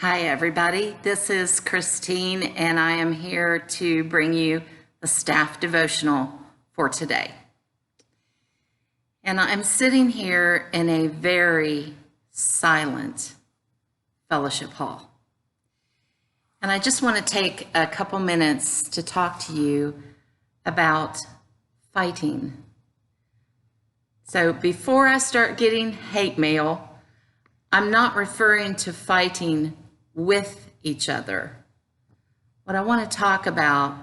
Hi, everybody. This is Christine, and I am here to bring you the staff devotional for today. And I'm sitting here in a very silent fellowship hall. And I just want to take a couple minutes to talk to you about fighting. So before I start getting hate mail, I'm not referring to fighting with each other. What I want to talk about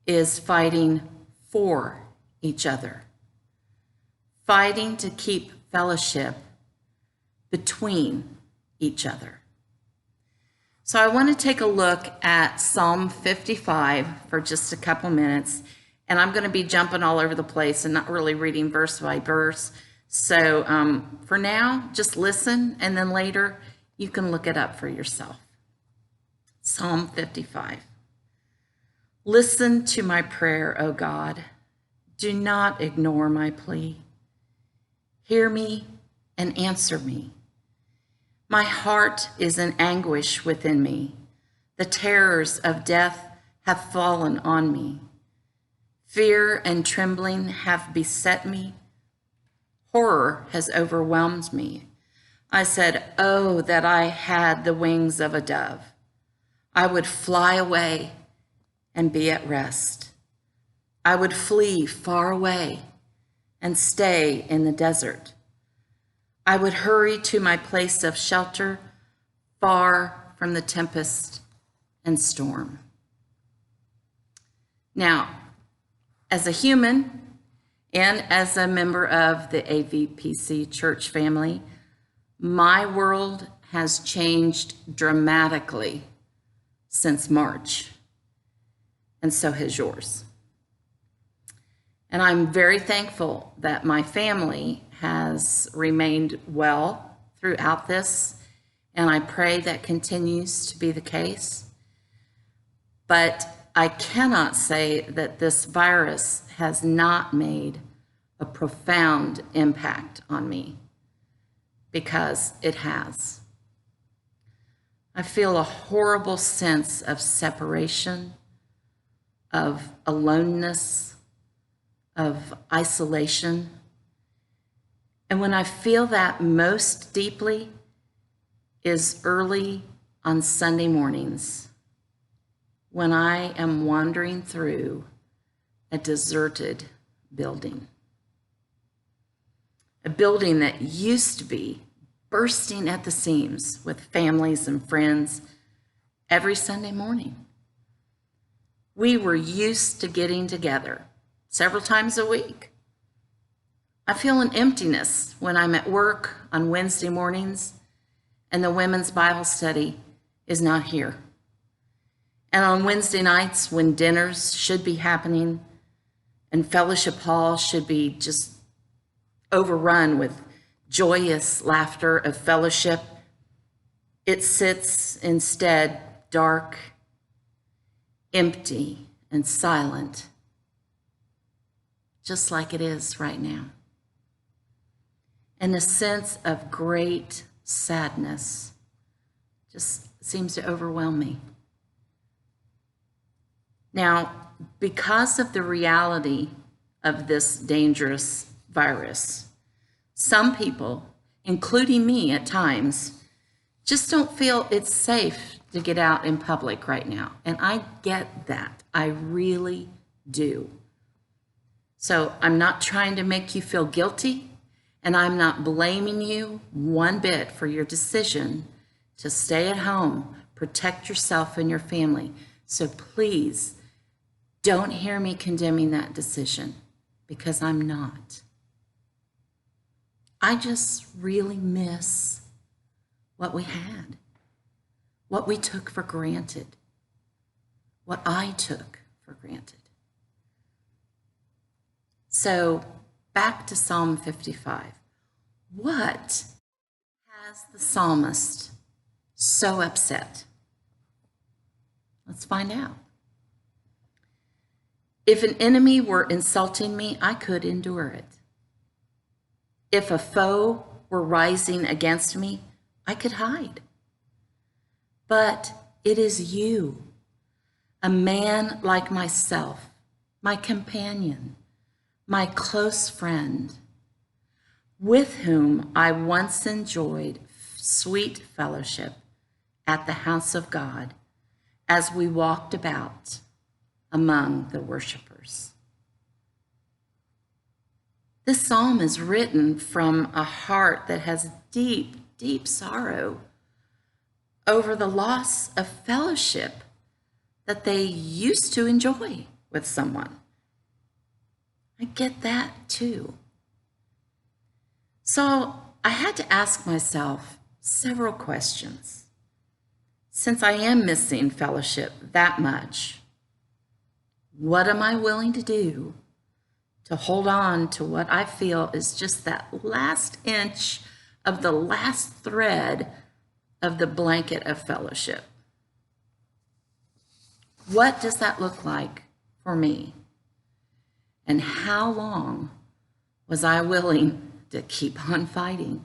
is fighting for each other, fighting to keep fellowship between each other. So I want to take a look at Psalm 55 for just a couple minutes, and I'm going to be jumping all over the place and not really reading verse by verse. So for now, just listen, and then later you can look it up for yourself. Psalm 55. Listen to my prayer, O God. Do not ignore my plea. Hear me and answer me. My heart is in anguish within me. The terrors of death have fallen on me. Fear and trembling have beset me. Horror has overwhelmed me. I said, oh, that I had the wings of a dove. I would fly away and be at rest. I would flee far away and stay in the desert. I would hurry to my place of shelter, far from the tempest and storm. Now, as a human and as a member of the AVPC church family, my world has changed dramatically since March, and so has yours. And I'm very thankful that my family has remained well throughout this, and I pray that continues to be the case. But I cannot say that this virus has not made a profound impact on me, because it has. I feel a horrible sense of separation, of aloneness, of isolation. And when I feel that most deeply is early on Sunday mornings, when I am wandering through a deserted building. A building that used to be bursting at the seams with families and friends every Sunday morning. We were used to getting together several times a week. I feel an emptiness when I'm at work on Wednesday mornings and the women's Bible study is not here. And on Wednesday nights when dinners should be happening and fellowship hall should be just overrun with joyous laughter of fellowship, it sits instead dark, empty, and silent, just like it is right now. And a sense of great sadness just seems to overwhelm me. Now, because of the reality of this dangerous virus, some people, including me at times, just don't feel it's safe to get out in public right now. And I get that. I really do. So I'm not trying to make you feel guilty, and I'm not blaming you one bit for your decision to stay at home, protect yourself and your family. So please don't hear me condemning that decision, because I'm not. I just really miss what we had, what we took for granted, what I took for granted. So back to Psalm 55. What has the psalmist so upset? Let's find out. If an enemy were insulting me, I could endure it. If a foe were rising against me, I could hide. but it is you, a man like myself, my companion, my close friend, with whom I once enjoyed sweet fellowship at the house of God as we walked about among the worshipers. This psalm is written from a heart that has deep, deep sorrow over the loss of fellowship that they used to enjoy with someone. I get that too. So I had to ask myself several questions. Since I am missing fellowship that much, what am I willing to do to hold on to what I feel is just that last inch of the last thread of the blanket of fellowship? What does that look like for me? And how long was I willing to keep on fighting?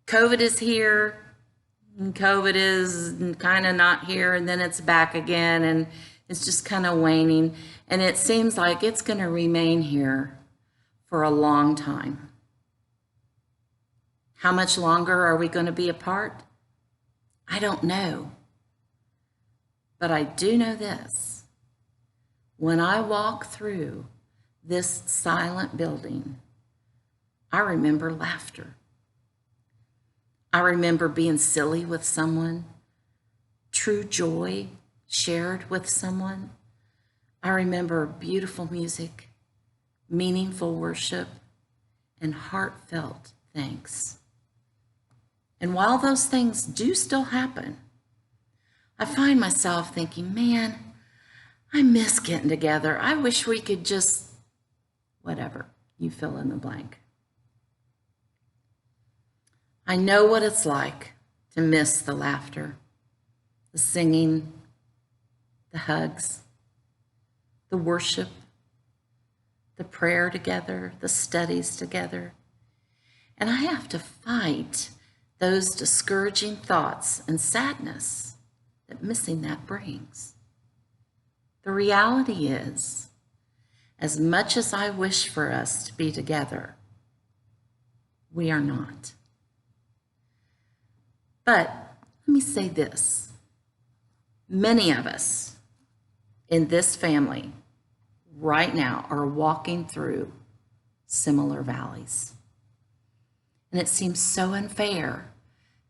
COVID is here, and COVID is kind of not here, and then it's back again, and it's just kind of waning. And it seems like it's going to remain here for a long time. How much longer are we going to be apart? I don't know. But I do know this. When I walk through this silent building, I remember laughter. I remember being silly with someone, true joy shared with someone. I remember beautiful music, meaningful worship, and heartfelt thanks. And while those things do still happen, I find myself thinking, man, I miss getting together. I wish we could just, whatever, you fill in the blank. I know what it's like to miss the laughter, the singing, the hugs, the worship, the prayer together, the studies together. And I have to fight those discouraging thoughts and sadness that missing that brings. The reality is, as much as I wish for us to be together, we are not. But let me say this. Many of us in this family right now are walking through similar valleys. And it seems so unfair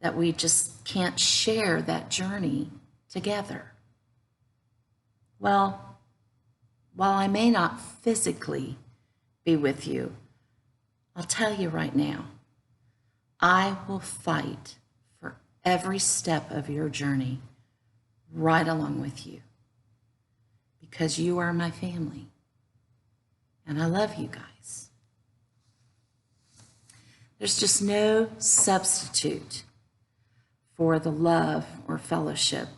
that we just can't share that journey together. Well, while I may not physically be with you, I'll tell you right now, I will fight for every step of your journey right along with you, because you are my family and I love you guys. There's just no substitute for the love or fellowship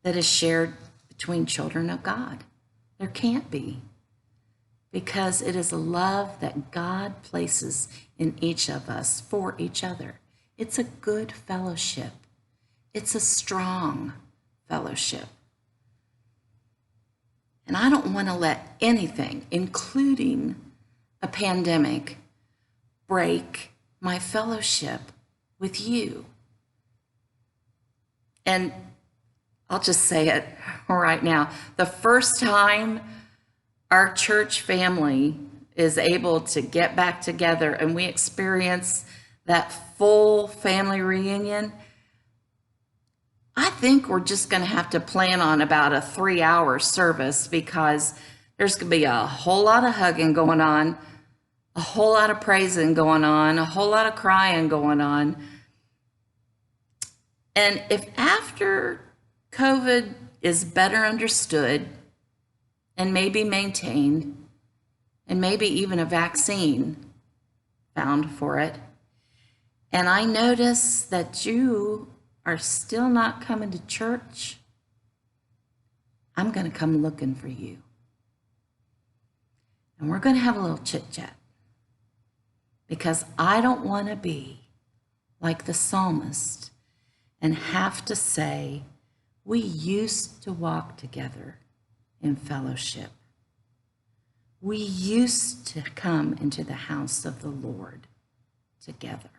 that is shared between children of God. There can't be, because it is a love that God places in each of us for each other. It's a good fellowship. It's a strong fellowship. And I don't want to let anything, including a pandemic, break my fellowship with you. And I'll just say it right now. The first time our church family is able to get back together and we experience that full family reunion, I think we're just going to have to plan on about a 3-hour service, because there's going to be a whole lot of hugging going on, a whole lot of praising going on, a whole lot of crying going on. And if after COVID is better understood and maybe maintained, and maybe even a vaccine found for it, and I notice that you are still not coming to church, I'm going to come looking for you. And we're going to have a little chit chat, because I don't want to be like the psalmist and have to say, we used to walk together in fellowship. We used to come into the house of the Lord together.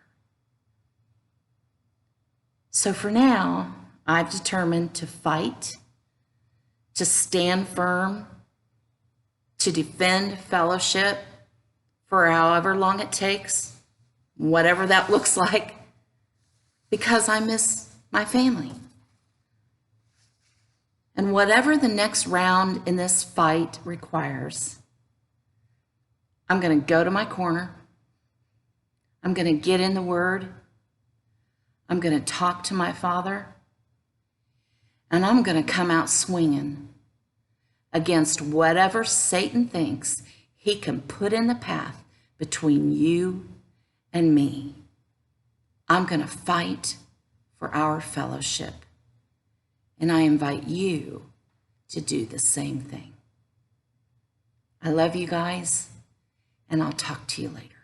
So for now, I've determined to fight, to stand firm, to defend fellowship for however long it takes, whatever that looks like, because I miss my family. And whatever the next round in this fight requires, I'm going to go to my corner. I'm going to get in the Word. I'm going to talk to my Father. And I'm going to come out swinging against whatever Satan thinks he can put in the path between you and me. I'm going to fight for our fellowship. And I invite you to do the same thing. I love you guys, and I'll talk to you later.